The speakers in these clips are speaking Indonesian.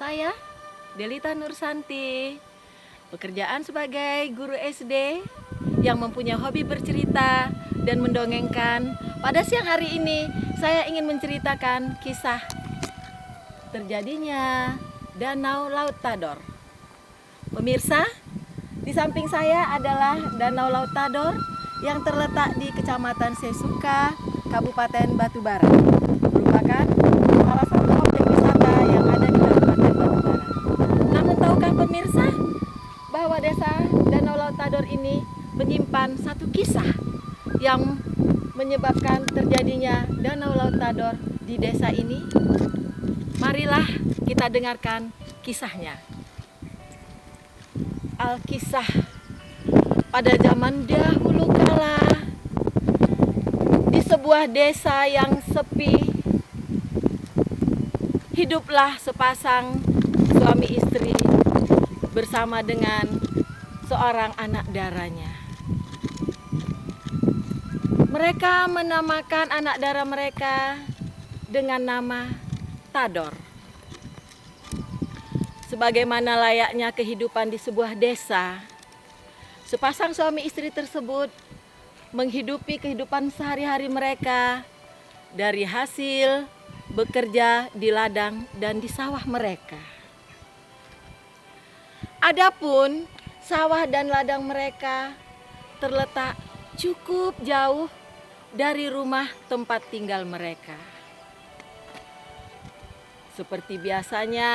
Saya, Delita Nursanti, pekerjaan sebagai guru SD yang mempunyai hobi bercerita dan mendongengkan. Pada siang hari ini, saya ingin menceritakan kisah terjadinya Danau Laut Tador. Pemirsa, di samping saya adalah Danau Laut Tador yang terletak di Kecamatan Sesuka, Kabupaten Batubara. Merupakan salah satu objek wisata yang ada di Kabupaten Batubara. Namun tahukah pemirsa bahwa desa Danau Laut Tador ini menyimpan satu kisah yang menyebabkan terjadinya Danau Laut Tador di desa ini? Marilah kita dengarkan kisahnya. Alkisah pada zaman dahulu kala, di sebuah desa yang sepi, hiduplah sepasang suami istri bersama dengan seorang anak daranya. Mereka menamakan anak dara mereka dengan nama Tador. Sebagaimana layaknya kehidupan di sebuah desa, sepasang suami istri tersebut menghidupi kehidupan sehari-hari mereka dari hasil bekerja di ladang dan di sawah mereka. Adapun sawah dan ladang mereka terletak cukup jauh dari rumah tempat tinggal mereka. Seperti biasanya,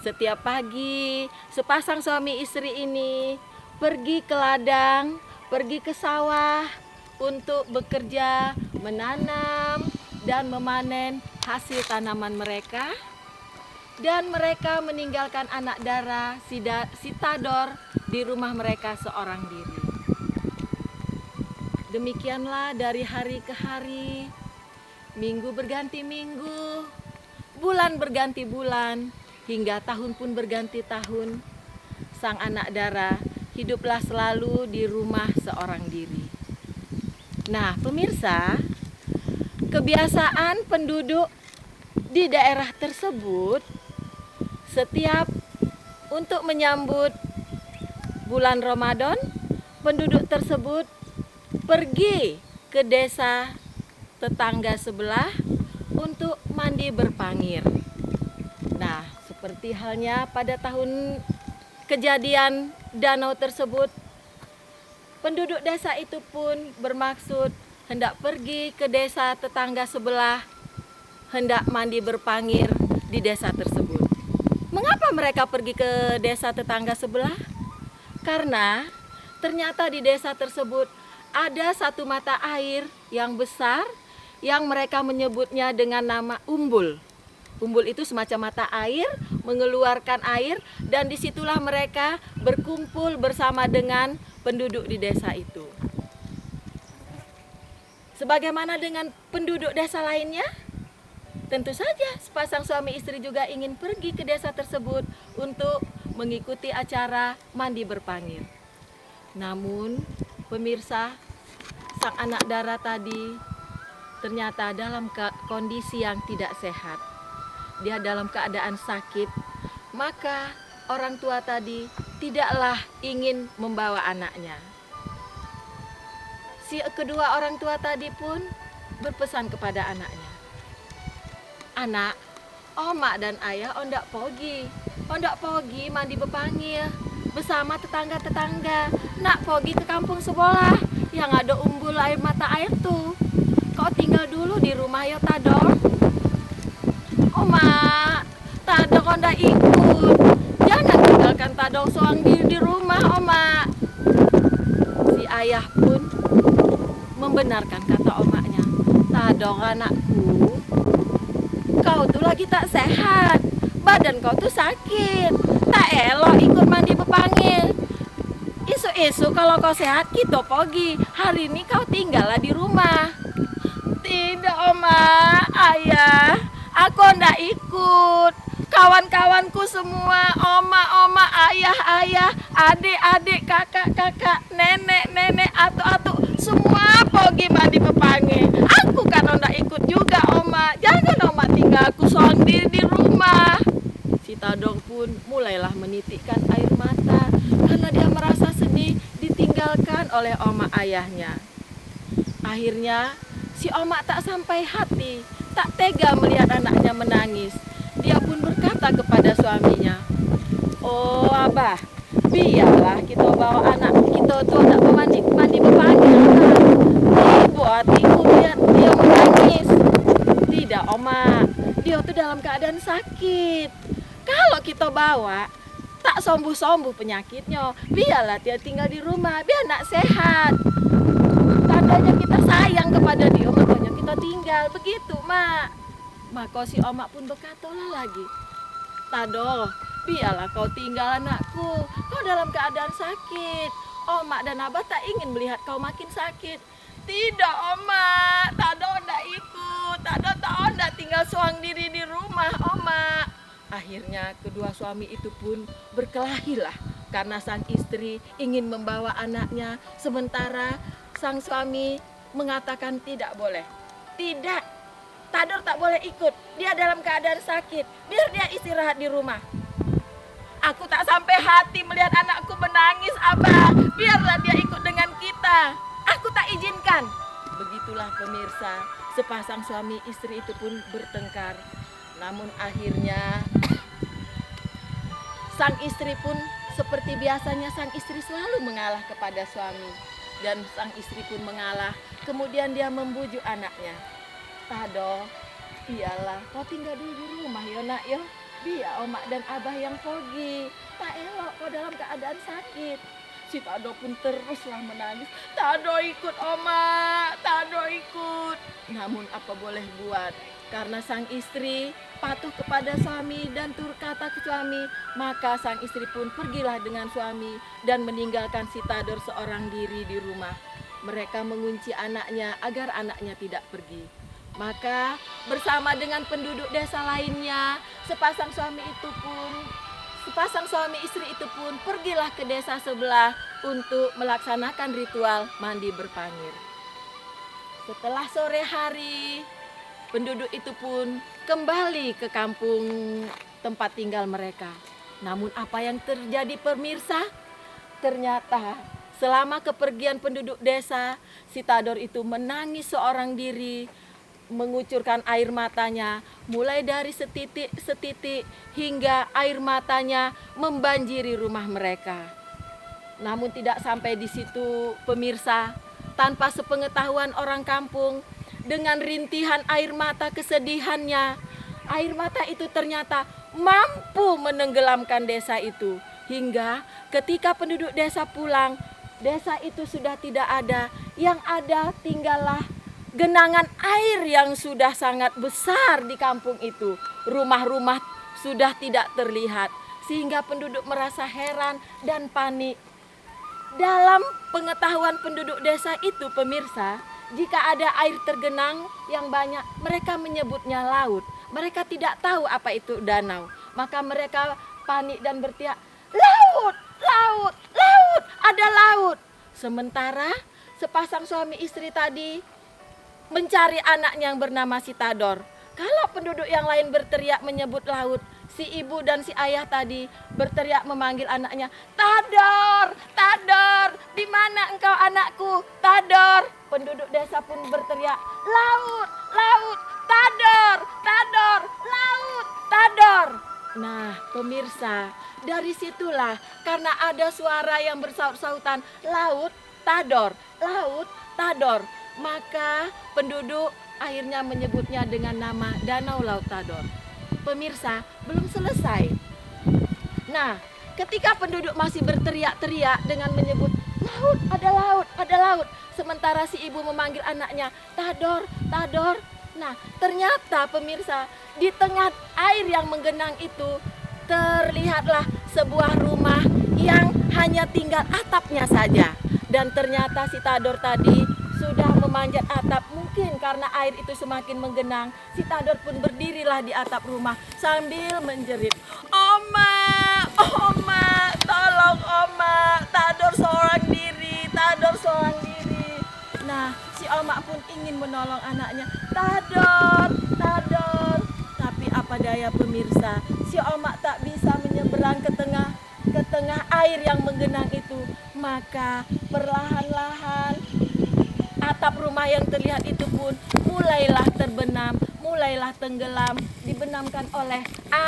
setiap pagi sepasang suami istri ini pergi ke ladang, pergi ke sawah untuk bekerja, menanam dan memanen hasil tanaman mereka. Dan mereka meninggalkan anak dara si Tador di rumah mereka seorang diri. Demikianlah dari hari ke hari, minggu berganti minggu, bulan berganti bulan, hingga tahun pun berganti tahun. Sang anak dara hiduplah selalu di rumah seorang diri. Nah, pemirsa, kebiasaan penduduk di daerah tersebut setiap untuk menyambut bulan Ramadan, penduduk tersebut pergi ke desa tetangga sebelah untuk mandi berpangir. Nah, seperti halnya pada tahun kejadian danau tersebut, penduduk desa itu pun bermaksud hendak pergi ke desa tetangga sebelah, hendak mandi berpangir di desa tersebut. Mengapa mereka pergi ke desa tetangga sebelah? Karena ternyata di desa tersebut ada satu mata air yang besar yang mereka menyebutnya dengan nama umbul. Umbul itu semacam mata air, mengeluarkan air, dan disitulah mereka berkumpul bersama dengan penduduk di desa itu. Sebagaimana dengan penduduk desa lainnya, tentu saja sepasang suami istri juga ingin pergi ke desa tersebut untuk mengikuti acara mandi berpangir. Namun, pemirsa, sang anak dara tadi ternyata dalam kondisi yang tidak sehat. Dia dalam keadaan sakit, maka orang tua tadi tidaklah ingin membawa anaknya. Si kedua orang tua tadi pun berpesan kepada anaknya, "Anak, oma dan ayah ondak pogi mandi berpangir bersama tetangga-tetangga. Nak pergi ke kampung sebelah yang ada umbul air mata air tuh. Kau tinggal dulu di rumah ya Tador." "Oma, Tador ondak ikut. Jangan tinggalkan Tador seorang diri di rumah, Oma." Si ayah pun membenarkan kata omaknya. "Tador anakku, kau tuh lagi tak sehat. Badan kau tuh sakit. Tak elok ikut mandi berpangir. Esok-esok kalau kau sehat kita pergi. Hari ini kau tinggallah di rumah." "Tidak, Oma, ayah. Aku ndak ikut. Kawan-kawanku semua, oma, ayah, adik, kakak, nenek, atu, semua pergi mandi berpangir. Aku kan ndak ikut juga, Oma. Jangan Oma tinggal aku seorang diri di rumah." Si Tador pun mulailah menitikkan air mata karena dia merasa sedih ditinggalkan oleh oma ayahnya. Akhirnya si oma tak sampai hati, tak tega melihat anaknya menangis. Dia pun berkata kepada suaminya, "Oh abah, biarlah kita bawa anak kita tuh tak mandi berpagi. Buat ibu lihat dia menangis." "Tidak oma, dia tuh dalam keadaan sakit. Kalau kita bawa, tak sembuh-sembuh penyakitnya. Biarlah dia tinggal di rumah, biar nak sehat. Tandanya kita sayang kepada dia, makanya kita tinggal." Begitu mak. Maka si omak pun berkatalah lagi, "Tado, biarlah kau tinggal anakku, kau dalam keadaan sakit. Omak dan abah tak ingin melihat kau makin sakit." "Tidak omak, Tado ndak ikut, Tado tak ndak tinggal seorang diri di rumah omak." Akhirnya kedua suami itu pun berkelahilah karena sang istri ingin membawa anaknya, sementara sang suami mengatakan tidak boleh. "Tidak, Tador tak boleh ikut, dia dalam keadaan sakit, biar dia istirahat di rumah." "Aku tak sampai hati melihat anakku menangis abah, biarlah dia ikut dengan kita, aku tak izinkan." Begitulah pemirsa, sepasang suami istri itu pun bertengkar. Namun akhirnya sang istri pun seperti biasanya, sang istri selalu mengalah kepada suami. Dan sang istri pun mengalah, kemudian dia membujuk anaknya, "Tado, iyalah kau tinggal dulu di rumah ya nak ya. Biar omak dan abah yang pergi. Tak elok kau dalam keadaan sakit." Si Tado pun teruslah menangis, "Tado ikut omak, Tado ikut." Namun apa boleh buat, karena sang istri patuh kepada suami dan turut kata ke suami, maka sang istri pun pergilah dengan suami dan meninggalkan si Tador seorang diri di rumah. Mereka mengunci anaknya agar anaknya tidak pergi. Maka bersama dengan penduduk desa lainnya, sepasang suami istri itu pun pergilah ke desa sebelah untuk melaksanakan ritual mandi berpanyir. Setelah sore hari, penduduk itu pun kembali ke kampung tempat tinggal mereka. Namun apa yang terjadi pemirsa? Ternyata selama kepergian penduduk desa, si Tador itu menangis seorang diri, mengucurkan air matanya, mulai dari setitik hingga air matanya membanjiri rumah mereka. Namun tidak sampai di situ pemirsa, tanpa sepengetahuan orang kampung, dengan rintihan air mata kesedihannya, air mata itu ternyata mampu menenggelamkan desa itu. Hingga ketika penduduk desa pulang, desa itu sudah tidak ada, yang ada tinggallah genangan air yang sudah sangat besar di kampung itu. Rumah-rumah sudah tidak terlihat, sehingga penduduk merasa heran dan panik. Dalam pengetahuan penduduk desa itu pemirsa, jika ada air tergenang yang banyak, mereka menyebutnya laut. Mereka tidak tahu apa itu danau. Maka mereka panik dan berteriak, "Laut, laut, laut, ada laut." Sementara sepasang suami istri tadi mencari anaknya yang bernama si Tador. Kalau penduduk yang lain berteriak menyebut laut, si ibu dan si ayah tadi berteriak memanggil anaknya, "Tador, Tador, di mana engkau anakku? Tador." Penduduk desa pun berteriak, "Laut, laut, Tador, Tador, laut, Tador." Nah pemirsa, dari situlah karena ada suara yang bersaut-sautan, "Laut, Tador, laut, Tador." Maka penduduk akhirnya menyebutnya dengan nama Danau Laut Tador. Pemirsa, belum selesai. Nah, ketika penduduk masih berteriak-teriak dengan menyebut, "Laut, ada laut, ada laut." Sementara si ibu memanggil anaknya, "Tador, Tador." Nah, ternyata pemirsa, di tengah air yang menggenang itu, terlihatlah sebuah rumah yang hanya tinggal atapnya saja. Dan ternyata si Tador tadi sudah memanjat atap. Mungkin karena air itu semakin menggenang, si Tador pun berdirilah di atap rumah sambil menjerit, "Oma, Oma, tolong Oma, Tador seorang diri, Tador seorang diri." Nah, si Oma pun ingin menolong anaknya, "Tador, Tador." Tapi apa daya pemirsa, si Oma tak bisa menyeberang berjalan ke tengah air yang menggenang itu, maka perlahan-lahan atap rumah yang terlihat itu pun mulailah terbenam, mulailah tenggelam, dibenamkan oleh